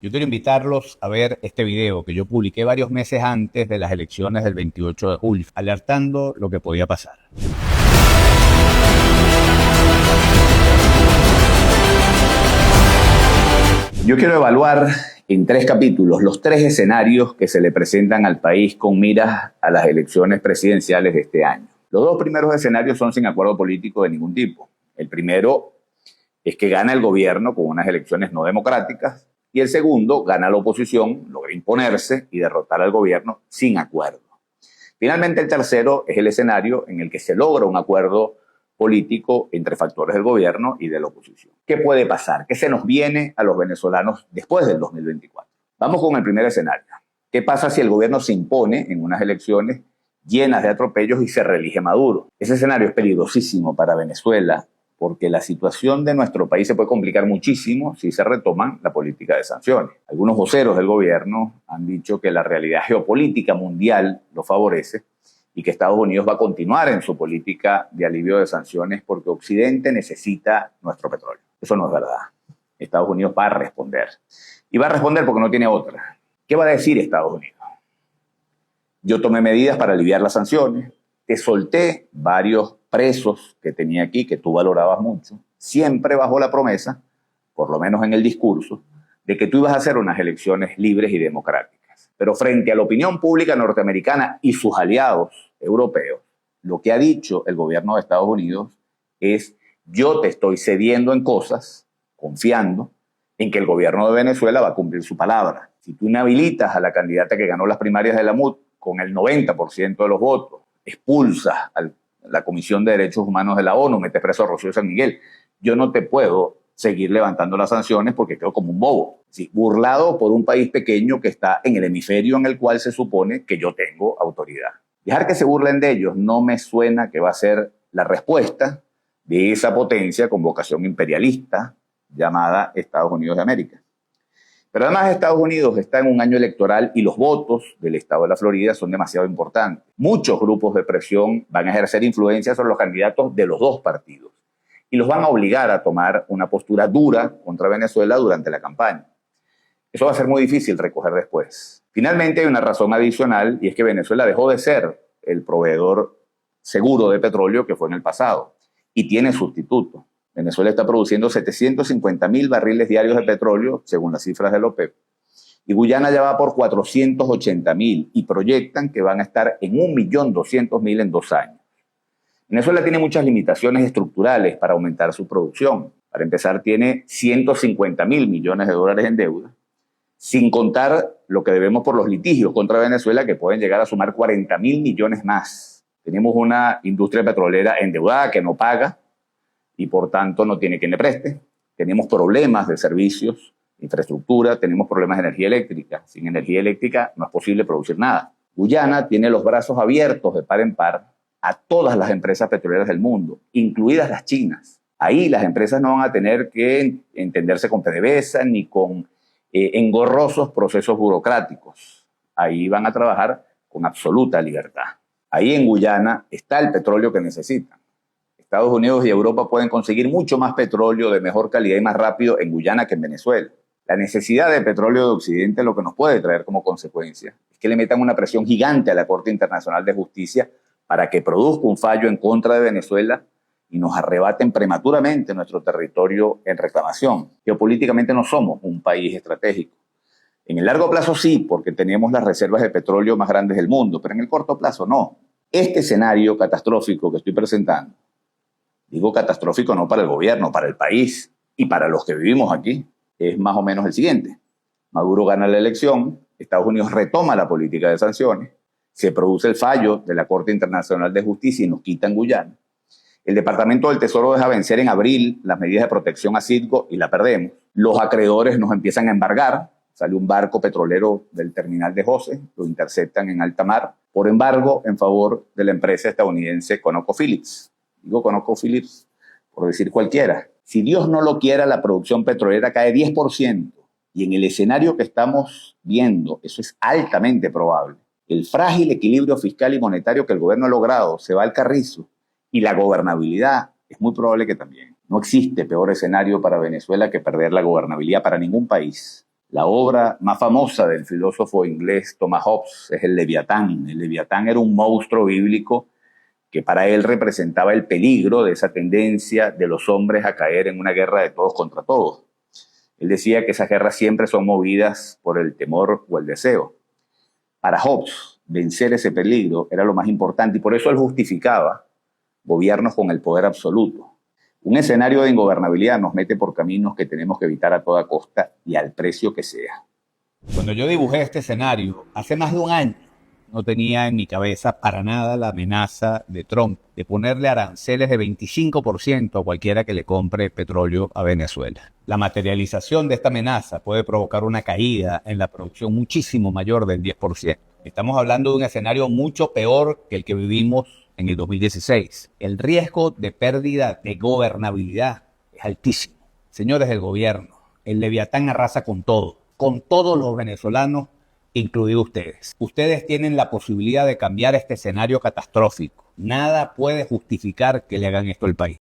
Yo quiero invitarlos a ver este video que yo publiqué varios meses antes de las elecciones del 28 de julio, alertando lo que podía pasar. Yo quiero evaluar en 3 capítulos los 3 escenarios que se le presentan al país con miras a las elecciones presidenciales de este año. Los 2 primeros escenarios son sin acuerdo político de ningún tipo. El primero es que gana el gobierno con unas elecciones no democráticas, y el segundo, gana la oposición, logra imponerse y derrotar al gobierno sin acuerdo. Finalmente, el tercero es el escenario en el que se logra un acuerdo político entre factores del gobierno y de la oposición. ¿Qué puede pasar? ¿Qué se nos viene a los venezolanos después del 2024? Vamos con el primer escenario. ¿Qué pasa si el gobierno se impone en unas elecciones llenas de atropellos y se reelige Maduro? Ese escenario es peligrosísimo para Venezuela, porque la situación de nuestro país se puede complicar muchísimo si se retoman la política de sanciones. Algunos voceros del gobierno han dicho que la realidad geopolítica mundial lo favorece y que Estados Unidos va a continuar en su política de alivio de sanciones porque Occidente necesita nuestro petróleo. Eso no es verdad. Estados Unidos va a responder. Y va a responder porque no tiene otra. ¿Qué va a decir Estados Unidos? Yo tomé medidas para aliviar las sanciones, te solté varios presos que tenía aquí, que tú valorabas mucho, siempre bajo la promesa, por lo menos en el discurso, de que tú ibas a hacer unas elecciones libres y democráticas. Pero frente a la opinión pública norteamericana y sus aliados europeos, lo que ha dicho el gobierno de Estados Unidos es: yo te estoy cediendo en cosas, confiando en que el gobierno de Venezuela va a cumplir su palabra. Si tú inhabilitas a la candidata que ganó las primarias de la MUD con el 90% de los votos, expulsas a la Comisión de Derechos Humanos de la ONU, metes preso a Rocío San Miguel, yo no te puedo seguir levantando las sanciones porque quedo como un bobo. Sí, burlado por un país pequeño que está en el hemisferio en el cual se supone que yo tengo autoridad. Dejar que se burlen de ellos no me suena que va a ser la respuesta de esa potencia con vocación imperialista llamada Estados Unidos de América. Pero además Estados Unidos está en un año electoral y los votos del estado de la Florida son demasiado importantes. Muchos grupos de presión van a ejercer influencia sobre los candidatos de los 2 partidos y los van a obligar a tomar una postura dura contra Venezuela durante la campaña. Eso va a ser muy difícil recoger después. Finalmente hay una razón adicional, y es que Venezuela dejó de ser el proveedor seguro de petróleo que fue en el pasado y tiene sustituto. Venezuela está produciendo 750.000 barriles diarios de petróleo, según las cifras del OPEP. Y Guyana ya va por 480.000 y proyectan que van a estar en 1.200.000 en 2 años. Venezuela tiene muchas limitaciones estructurales para aumentar su producción. Para empezar, tiene 150.000 millones de dólares en deuda, sin contar lo que debemos por los litigios contra Venezuela, que pueden llegar a sumar 40.000 millones más. Tenemos una industria petrolera endeudada que no paga, y por tanto no tiene quien le preste. Tenemos problemas de servicios, infraestructura, tenemos problemas de energía eléctrica. Sin energía eléctrica no es posible producir nada. Guyana tiene los brazos abiertos de par en par a todas las empresas petroleras del mundo, incluidas las chinas. Ahí las empresas no van a tener que entenderse con PDVSA ni con engorrosos procesos burocráticos. Ahí van a trabajar con absoluta libertad. Ahí en Guyana está el petróleo que necesitan. Estados Unidos y Europa pueden conseguir mucho más petróleo de mejor calidad y más rápido en Guyana que en Venezuela. La necesidad de petróleo de Occidente lo que nos puede traer como consecuencia es que le metan una presión gigante a la Corte Internacional de Justicia para que produzca un fallo en contra de Venezuela y nos arrebaten prematuramente nuestro territorio en reclamación. Geopolíticamente no somos un país estratégico. En el largo plazo sí, porque tenemos las reservas de petróleo más grandes del mundo, pero en el corto plazo no. Este escenario catastrófico que estoy presentando, digo catastrófico no para el gobierno, para el país y para los que vivimos aquí, es más o menos el siguiente. Maduro gana la elección, Estados Unidos retoma la política de sanciones, se produce el fallo de la Corte Internacional de Justicia y nos quitan Guyana. El Departamento del Tesoro deja vencer en abril las medidas de protección a Citgo y la perdemos. Los acreedores nos empiezan a embargar. Sale un barco petrolero del terminal de Jose, lo interceptan en alta mar por embargo en favor de la empresa estadounidense ConocoPhillips. Digo ConocoPhillips por decir cualquiera. Si Dios no lo quiera, la producción petrolera cae 10%. Y en el escenario que estamos viendo, eso es altamente probable. El frágil equilibrio fiscal y monetario que el gobierno ha logrado se va al carrizo. Y la gobernabilidad es muy probable que también. No existe peor escenario para Venezuela que perder la gobernabilidad para ningún país. La obra más famosa del filósofo inglés Thomas Hobbes es el Leviatán. El Leviatán era un monstruo bíblico que para él representaba el peligro de esa tendencia de los hombres a caer en una guerra de todos contra todos. Él decía que esas guerras siempre son movidas por el temor o el deseo. Para Hobbes, vencer ese peligro era lo más importante y por eso él justificaba gobiernos con el poder absoluto. Un escenario de ingobernabilidad nos mete por caminos que tenemos que evitar a toda costa y al precio que sea. Cuando yo dibujé este escenario, hace más de un año, no tenía en mi cabeza para nada la amenaza de Trump de ponerle aranceles de 25% a cualquiera que le compre petróleo a Venezuela. La materialización de esta amenaza puede provocar una caída en la producción muchísimo mayor del 10%. Estamos hablando de un escenario mucho peor que el que vivimos en el 2016. El riesgo de pérdida de gobernabilidad es altísimo. Señores del gobierno, el Leviatán arrasa con todos los venezolanos, incluidos ustedes. Ustedes tienen la posibilidad de cambiar este escenario catastrófico. Nada puede justificar que le hagan esto al país.